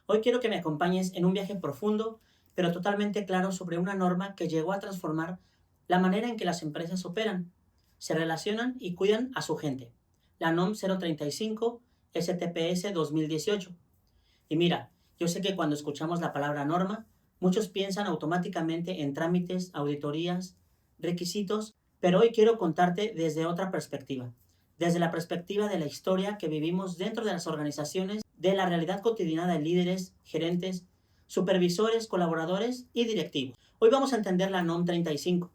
Hoy quiero que me acompañes en un viaje profundo, pero totalmente claro sobre una norma que llegó a transformar la manera en que las empresas operan, se relacionan y cuidan a su gente. La NOM 035 STPS 2018. Y mira, yo sé que cuando escuchamos la palabra norma, muchos piensan automáticamente en trámites, auditorías, requisitos, pero hoy quiero contarte desde otra perspectiva, desde la perspectiva de la historia que vivimos dentro de las organizaciones, de la realidad cotidiana de líderes, gerentes, supervisores, colaboradores y directivos. Hoy vamos a entender la NOM 35,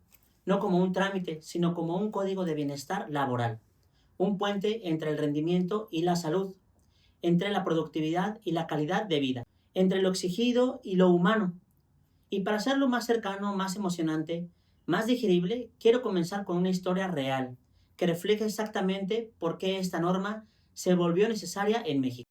no como un trámite, sino como un código de bienestar laboral, un puente entre el rendimiento y la salud, entre la productividad y la calidad de vida, entre lo exigido y lo humano. Y para hacerlo más cercano, más emocionante, más digerible, quiero comenzar con una historia real que refleja exactamente por qué esta norma se volvió necesaria en México.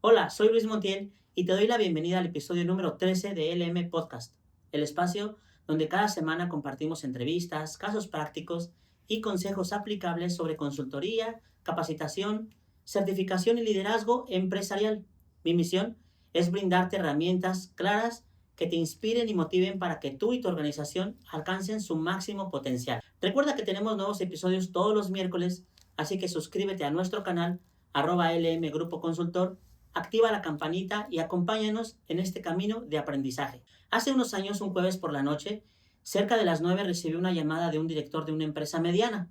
Hola, soy Luis Montiel y te doy la bienvenida al episodio número 13 de LM Podcast, el espacio donde cada semana compartimos entrevistas, casos prácticos y consejos aplicables sobre consultoría, capacitación, certificación y liderazgo empresarial. Mi misión es brindarte herramientas claras que te inspiren y motiven para que tú y tu organización alcancen su máximo potencial. Recuerda que tenemos nuevos episodios todos los miércoles, así que suscríbete a nuestro canal @LM Grupo Consultor, activa la campanita y acompáñanos en este camino de aprendizaje. Hace unos años, un jueves por la noche, cerca de las 9, recibí una llamada de un director de una empresa mediana.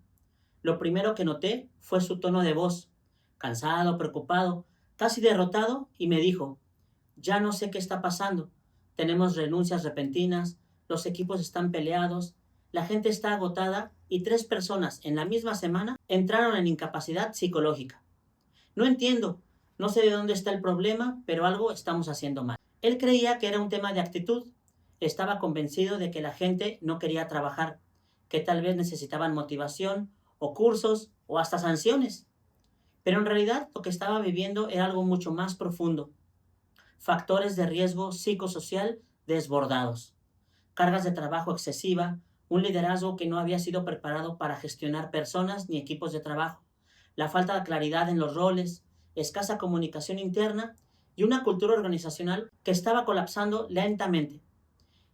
Lo primero que noté fue su tono de voz, cansado, preocupado, casi derrotado, y me dijo: ya no sé qué está pasando. Tenemos renuncias repentinas, los equipos están peleados, la gente está agotada y 3 personas en la misma semana entraron en incapacidad psicológica. No entiendo, no sé de dónde está el problema, pero algo estamos haciendo mal. Él creía que era un tema de actitud. Estaba convencido de que la gente no quería trabajar, que tal vez necesitaban motivación, o cursos, o hasta sanciones. Pero en realidad lo que estaba viviendo era algo mucho más profundo. Factores de riesgo psicosocial desbordados, cargas de trabajo excesiva, un liderazgo que no había sido preparado para gestionar personas ni equipos de trabajo, la falta de claridad en los roles, escasa comunicación interna y una cultura organizacional que estaba colapsando lentamente.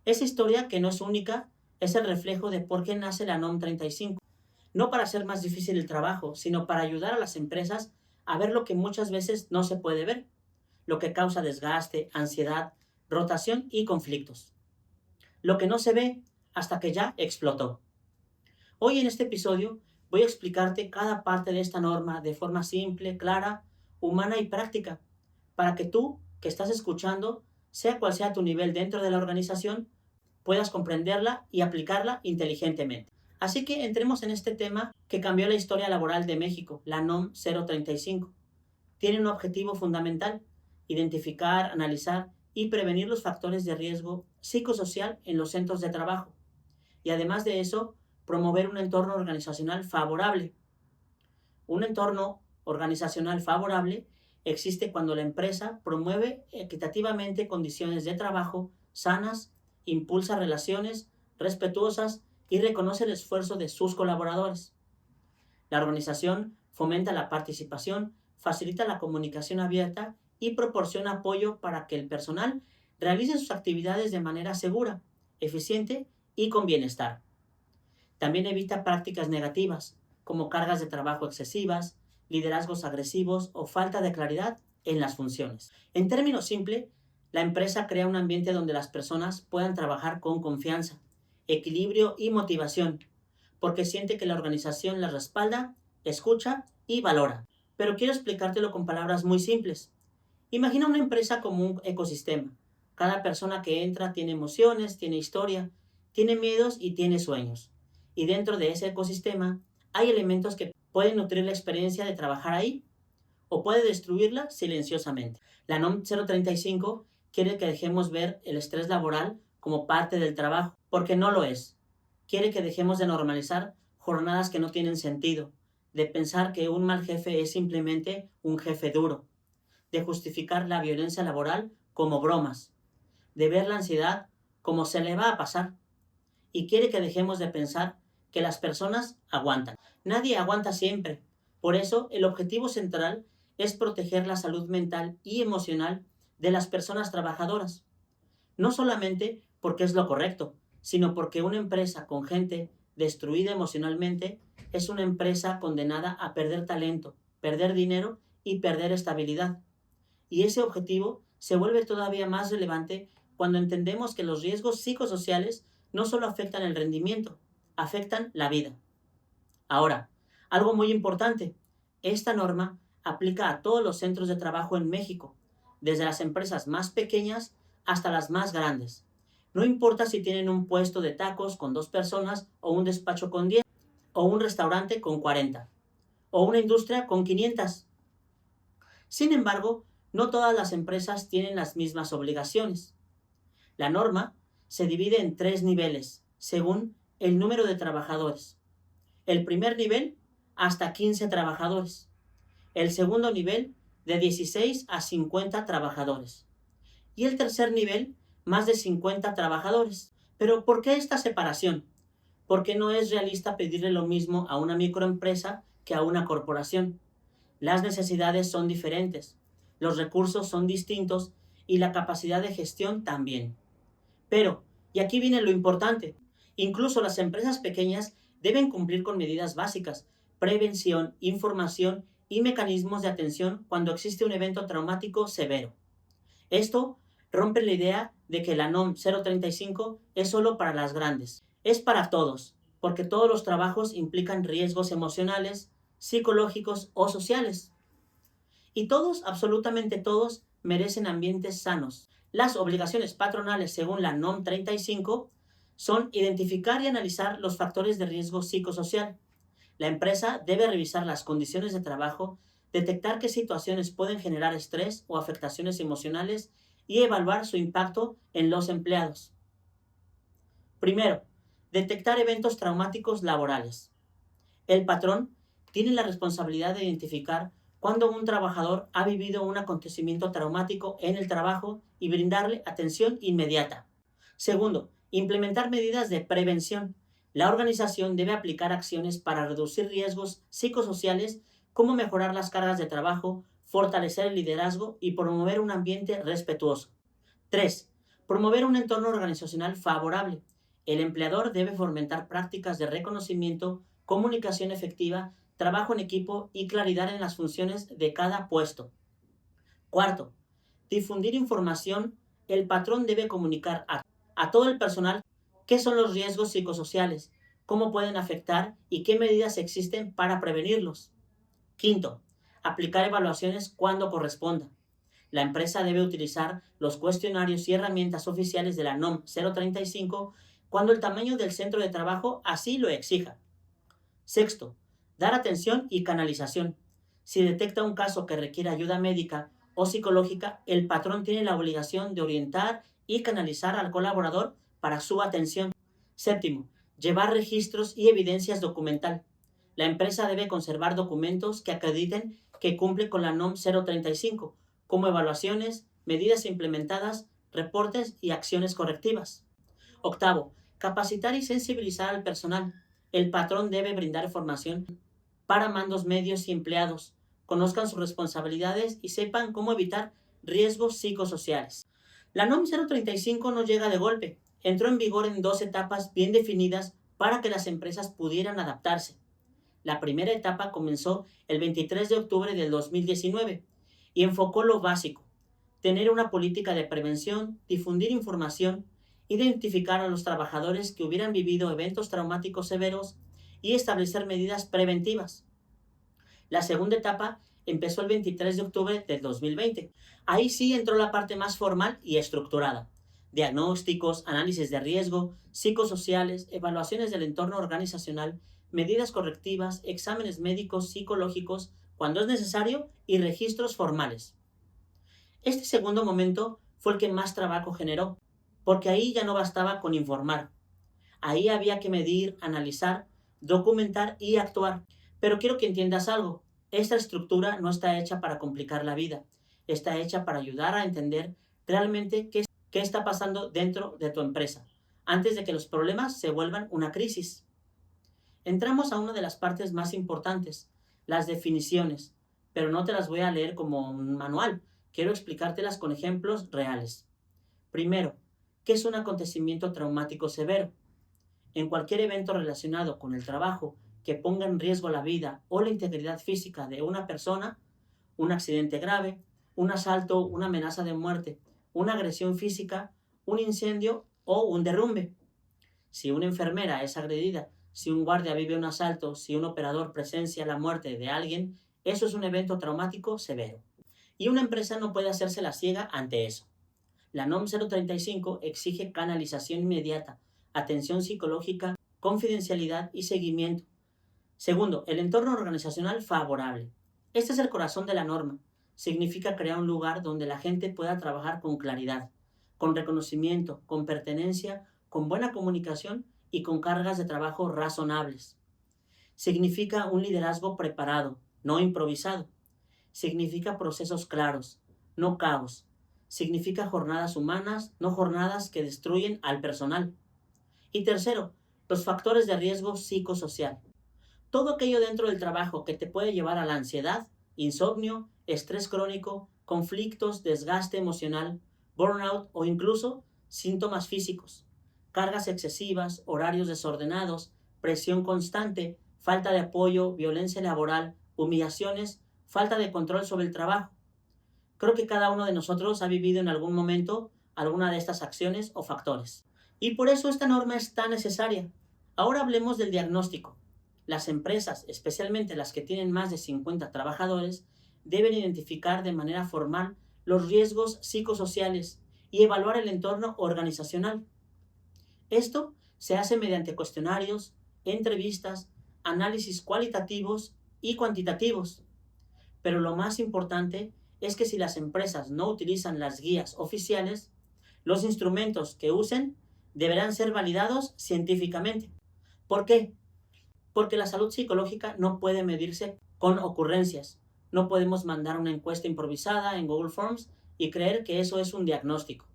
Esa historia, que no es única, es el reflejo de por qué nace la NOM 35. No para hacer más difícil el trabajo, sino para ayudar a las empresas a ver lo que muchas veces no se puede ver, lo que causa desgaste, ansiedad, rotación y conflictos. Lo que no se ve hasta que ya explotó. Hoy en este episodio voy a explicarte cada parte de esta norma de forma simple, clara, humana y práctica, para que tú, que estás escuchando, sea cual sea tu nivel dentro de la organización, puedas comprenderla y aplicarla inteligentemente. Así que entremos en este tema que cambió la historia laboral de México, la NOM 035. Tiene un objetivo fundamental: identificar, analizar y prevenir los factores de riesgo psicosocial en los centros de trabajo. Y además de eso, promover un entorno organizacional favorable. Un entorno organizacional favorable existe cuando la empresa promueve equitativamente condiciones de trabajo sanas, impulsa relaciones respetuosas y reconoce el esfuerzo de sus colaboradores. La organización fomenta la participación, facilita la comunicación abierta y proporciona apoyo para que el personal realice sus actividades de manera segura, eficiente y con bienestar. También evita prácticas negativas, como cargas de trabajo excesivas, liderazgos agresivos o falta de claridad en las funciones. En términos simples, la empresa crea un ambiente donde las personas puedan trabajar con confianza, equilibrio y motivación, porque siente que la organización las respalda, escucha y valora. Pero quiero explicártelo con palabras muy simples. Imagina una empresa como un ecosistema. Cada persona que entra tiene emociones, tiene historia, tiene miedos y tiene sueños. Y dentro de ese ecosistema hay elementos que pueden nutrir la experiencia de trabajar ahí o puede destruirla silenciosamente. La NOM 035 quiere que dejemos ver el estrés laboral como parte del trabajo, porque no lo es. Quiere que dejemos de normalizar jornadas que no tienen sentido, de pensar que un mal jefe es simplemente un jefe duro, de justificar la violencia laboral como bromas, de ver la ansiedad como se le va a pasar. Y quiere que dejemos de pensar que las personas aguantan. Nadie aguanta siempre. Por eso, el objetivo central es proteger la salud mental y emocional de las personas trabajadoras, no solamente porque es lo correcto, sino porque una empresa con gente destruida emocionalmente es una empresa condenada a perder talento, perder dinero y perder estabilidad. Y ese objetivo se vuelve todavía más relevante cuando entendemos que los riesgos psicosociales no solo afectan el rendimiento, afectan la vida. Ahora, algo muy importante, esta norma aplica a todos los centros de trabajo en México, desde las empresas más pequeñas hasta las más grandes. No importa si tienen un puesto de tacos con 2 personas o un despacho con 10, o un restaurante con 40, o una industria con 500. Sin embargo, no todas las empresas tienen las mismas obligaciones. La norma se divide en 3 niveles, según el número de trabajadores. El primer nivel, hasta 15 trabajadores. El segundo nivel, de 16 a 50 trabajadores. Y el tercer nivel, más de 50 trabajadores. Pero ¿por qué esta separación? Porque no es realista pedirle lo mismo a una microempresa que a una corporación. Las necesidades son diferentes, los recursos son distintos y la capacidad de gestión también. Pero, y aquí viene lo importante, incluso las empresas pequeñas deben cumplir con medidas básicas, prevención, información y mecanismos de atención cuando existe un evento traumático severo. Esto rompe la idea de que la NOM 035 es solo para las grandes. Es para todos, porque todos los trabajos implican riesgos emocionales, psicológicos o sociales. Y todos, absolutamente todos, merecen ambientes sanos. Las obligaciones patronales según la NOM 35 son identificar y analizar los factores de riesgo psicosocial. La empresa debe revisar las condiciones de trabajo, detectar qué situaciones pueden generar estrés o afectaciones emocionales y evaluar su impacto en los empleados. Primero, detectar eventos traumáticos laborales. El patrón tiene la responsabilidad de identificar cuando un trabajador ha vivido un acontecimiento traumático en el trabajo y brindarle atención inmediata. Segundo, implementar medidas de prevención. La organización debe aplicar acciones para reducir riesgos psicosociales como mejorar las cargas de trabajo, fortalecer el liderazgo y promover un ambiente respetuoso. 3. Promover un entorno organizacional favorable. El empleador debe fomentar prácticas de reconocimiento, comunicación efectiva, trabajo en equipo y claridad en las funciones de cada puesto. Cuarto, difundir información. El patrón debe comunicar a todo el personal qué son los riesgos psicosociales, cómo pueden afectar y qué medidas existen para prevenirlos. Quinto, aplicar evaluaciones cuando corresponda. La empresa debe utilizar los cuestionarios y herramientas oficiales de la NOM 035 cuando el tamaño del centro de trabajo así lo exija. Sexto, dar atención y canalización. Si detecta un caso que requiere ayuda médica o psicológica, el patrón tiene la obligación de orientar y canalizar al colaborador para su atención. Séptimo, llevar registros y evidencias documental. La empresa debe conservar documentos que acrediten que cumple con la NOM 035, como evaluaciones, medidas implementadas, reportes y acciones correctivas. Octavo, capacitar y sensibilizar al personal. El patrón debe brindar formación para mandos medios y empleados, conozcan sus responsabilidades y sepan cómo evitar riesgos psicosociales. La NOM 035 no llega de golpe, entró en vigor en 2 etapas bien definidas para que las empresas pudieran adaptarse. La primera etapa comenzó el 23 de octubre del 2019 y enfocó lo básico: tener una política de prevención, difundir información, identificar a los trabajadores que hubieran vivido eventos traumáticos severos y establecer medidas preventivas. La segunda etapa empezó el 23 de octubre del 2020. Ahí sí entró la parte más formal y estructurada: diagnósticos, análisis de riesgo, psicosociales, evaluaciones del entorno organizacional, medidas correctivas, exámenes médicos, psicológicos, cuando es necesario, y registros formales. Este segundo momento fue el que más trabajo generó, porque ahí ya no bastaba con informar. Ahí había que medir, analizar, documentar y actuar. Pero quiero que entiendas algo: esta estructura no está hecha para complicar la vida, está hecha para ayudar a entender realmente qué está pasando dentro de tu empresa, antes de que los problemas se vuelvan una crisis. Entramos a una de las partes más importantes, las definiciones, pero no te las voy a leer como un manual. Quiero explicártelas con ejemplos reales. Primero, ¿qué es un acontecimiento traumático severo? En cualquier evento relacionado con el trabajo que ponga en riesgo la vida o la integridad física de una persona, un accidente grave, un asalto, una amenaza de muerte, una agresión física, un incendio o un derrumbe. Si una enfermera es agredida, si un guardia vive un asalto, si un operador presencia la muerte de alguien, eso es un evento traumático severo. Y una empresa no puede hacerse la ciega ante eso. La NOM 035 exige canalización inmediata, atención psicológica, confidencialidad y seguimiento. Segundo, el entorno organizacional favorable. Este es el corazón de la norma. Significa crear un lugar donde la gente pueda trabajar con claridad, con reconocimiento, con pertenencia, con buena comunicación y con cargas de trabajo razonables. Significa un liderazgo preparado, no improvisado. Significa procesos claros, no caos. Significa jornadas humanas, no jornadas que destruyen al personal. Y tercero, los factores de riesgo psicosocial. Todo aquello dentro del trabajo que te puede llevar a la ansiedad, insomnio, estrés crónico, conflictos, desgaste emocional, burnout o incluso síntomas físicos. Cargas excesivas, horarios desordenados, presión constante, falta de apoyo, violencia laboral, humillaciones, falta de control sobre el trabajo. Creo que cada uno de nosotros ha vivido en algún momento alguna de estas acciones o factores. Y por eso esta norma es tan necesaria. Ahora hablemos del diagnóstico. Las empresas, especialmente las que tienen más de 50 trabajadores, deben identificar de manera formal los riesgos psicosociales y evaluar el entorno organizacional. Esto se hace mediante cuestionarios, entrevistas, análisis cualitativos y cuantitativos. Pero lo más importante es que si las empresas no utilizan las guías oficiales, los instrumentos que usen deberán ser validados científicamente. ¿Por qué? Porque la salud psicológica no puede medirse con ocurrencias. No podemos mandar una encuesta improvisada en Google Forms y creer que eso es un diagnóstico.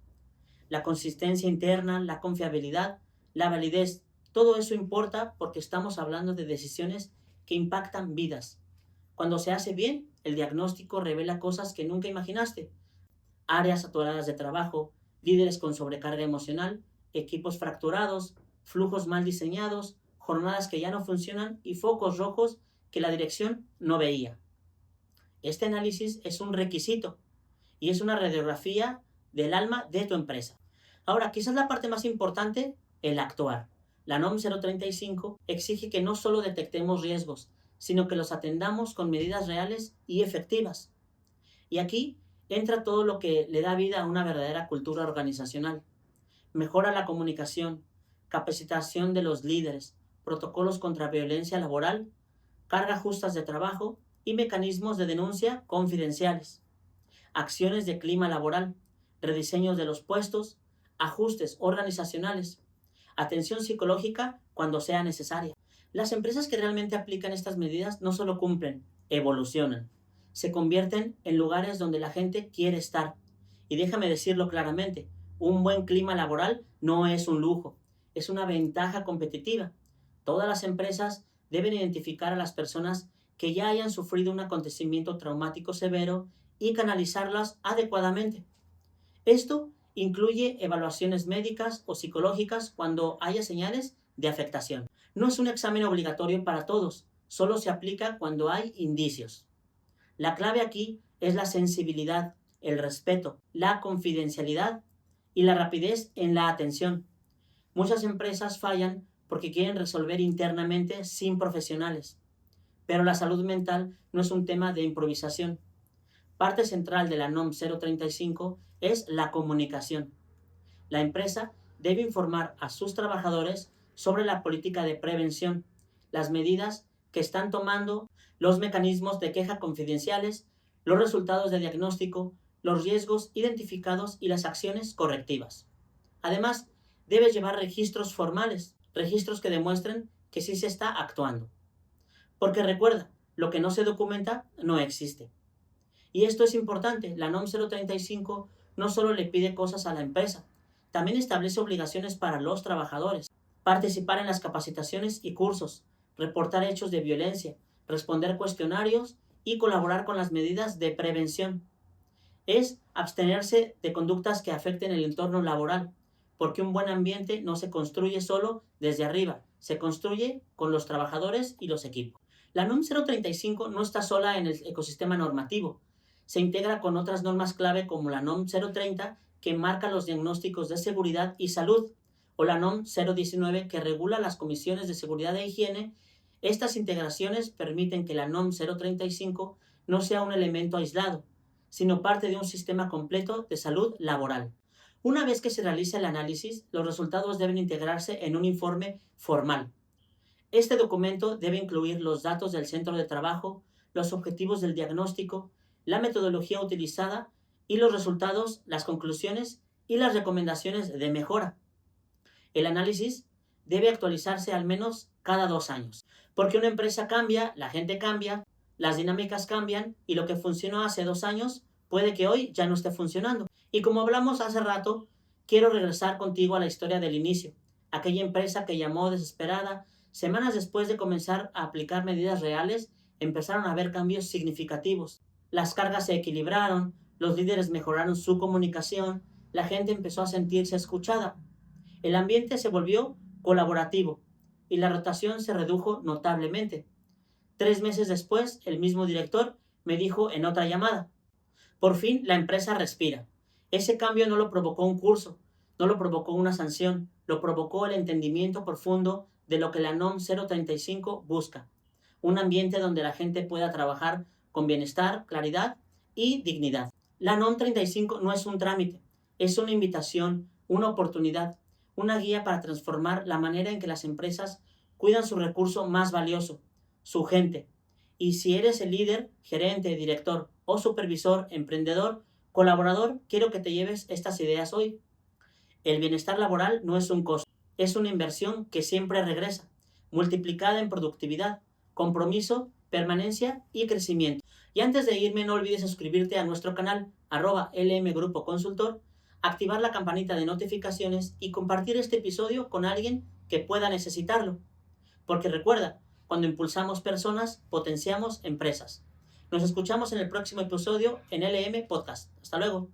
La consistencia interna, la confiabilidad, la validez, todo eso importa porque estamos hablando de decisiones que impactan vidas. Cuando se hace bien, el diagnóstico revela cosas que nunca imaginaste. Áreas saturadas de trabajo, líderes con sobrecarga emocional, equipos fracturados, flujos mal diseñados, jornadas que ya no funcionan y focos rojos que la dirección no veía. Este análisis es un requisito y es una radiografía del alma de tu empresa. Ahora, quizás la parte más importante, el actuar. La NOM 035 exige que no solo detectemos riesgos, sino que los atendamos con medidas reales y efectivas. Y aquí entra todo lo que le da vida a una verdadera cultura organizacional. Mejora la comunicación, capacitación de los líderes, protocolos contra violencia laboral, cargas justas de trabajo y mecanismos de denuncia confidenciales. Acciones de clima laboral, rediseños de los puestos, ajustes organizacionales, atención psicológica cuando sea necesaria. Las empresas que realmente aplican estas medidas no solo cumplen, evolucionan. Se convierten en lugares donde la gente quiere estar. Y déjame decirlo claramente, un buen clima laboral no es un lujo, es una ventaja competitiva. Todas las empresas deben identificar a las personas que ya hayan sufrido un acontecimiento traumático severo y canalizarlas adecuadamente. Esto incluye evaluaciones médicas o psicológicas cuando haya señales de afectación. No es un examen obligatorio para todos, solo se aplica cuando hay indicios. La clave aquí es la sensibilidad, el respeto, la confidencialidad y la rapidez en la atención. Muchas empresas fallan porque quieren resolver internamente sin profesionales. Pero la salud mental no es un tema de improvisación. Parte central de la NOM 035 es la comunicación. La empresa debe informar a sus trabajadores sobre la política de prevención, las medidas que están tomando, los mecanismos de queja confidenciales, los resultados de diagnóstico, los riesgos identificados y las acciones correctivas. Además, debe llevar registros formales, registros que demuestren que sí se está actuando. Porque recuerda, lo que no se documenta no existe. Y esto es importante, la NOM 035 no solo le pide cosas a la empresa, también establece obligaciones para los trabajadores. Participar en las capacitaciones y cursos, reportar hechos de violencia, responder cuestionarios y colaborar con las medidas de prevención. Es abstenerse de conductas que afecten el entorno laboral, porque un buen ambiente no se construye solo desde arriba, se construye con los trabajadores y los equipos. La NOM 035 no está sola en el ecosistema normativo, se integra con otras normas clave como la NOM 030 que marca los diagnósticos de seguridad y salud, o la NOM 019 que regula las comisiones de seguridad e higiene. Estas integraciones permiten que la NOM 035 no sea un elemento aislado, sino parte de un sistema completo de salud laboral. Una vez que se realiza el análisis, los resultados deben integrarse en un informe formal. Este documento debe incluir los datos del centro de trabajo, los objetivos del diagnóstico, la metodología utilizada y los resultados, las conclusiones y las recomendaciones de mejora. El análisis debe actualizarse al menos cada 2 años, porque una empresa cambia, la gente cambia, las dinámicas cambian y lo que funcionó hace 2 años puede que hoy ya no esté funcionando. Y como hablamos hace rato, quiero regresar contigo a la historia del inicio, aquella empresa que llamó desesperada. Semanas después de comenzar a aplicar medidas reales, empezaron a haber cambios significativos. Las cargas se equilibraron, los líderes mejoraron su comunicación, la gente empezó a sentirse escuchada. El ambiente se volvió colaborativo y la rotación se redujo notablemente. 3 meses después, el mismo director me dijo en otra llamada: por fin la empresa respira. Ese cambio no lo provocó un curso, no lo provocó una sanción, lo provocó el entendimiento profundo de lo que la NOM 035 busca. Un ambiente donde la gente pueda trabajar con bienestar, claridad y dignidad. La NOM 35 no es un trámite, es una invitación, una oportunidad, una guía para transformar la manera en que las empresas cuidan su recurso más valioso, su gente. Y si eres el líder, gerente, director o supervisor, emprendedor, colaborador, quiero que te lleves estas ideas hoy. El bienestar laboral no es un costo, es una inversión que siempre regresa, multiplicada en productividad, compromiso, permanencia y crecimiento. Y antes de irme, no olvides suscribirte a nuestro canal @LM Grupo Consultor, activar la campanita de notificaciones y compartir este episodio con alguien que pueda necesitarlo. Porque recuerda, cuando impulsamos personas, potenciamos empresas. Nos escuchamos en el próximo episodio en LM Podcast. Hasta luego.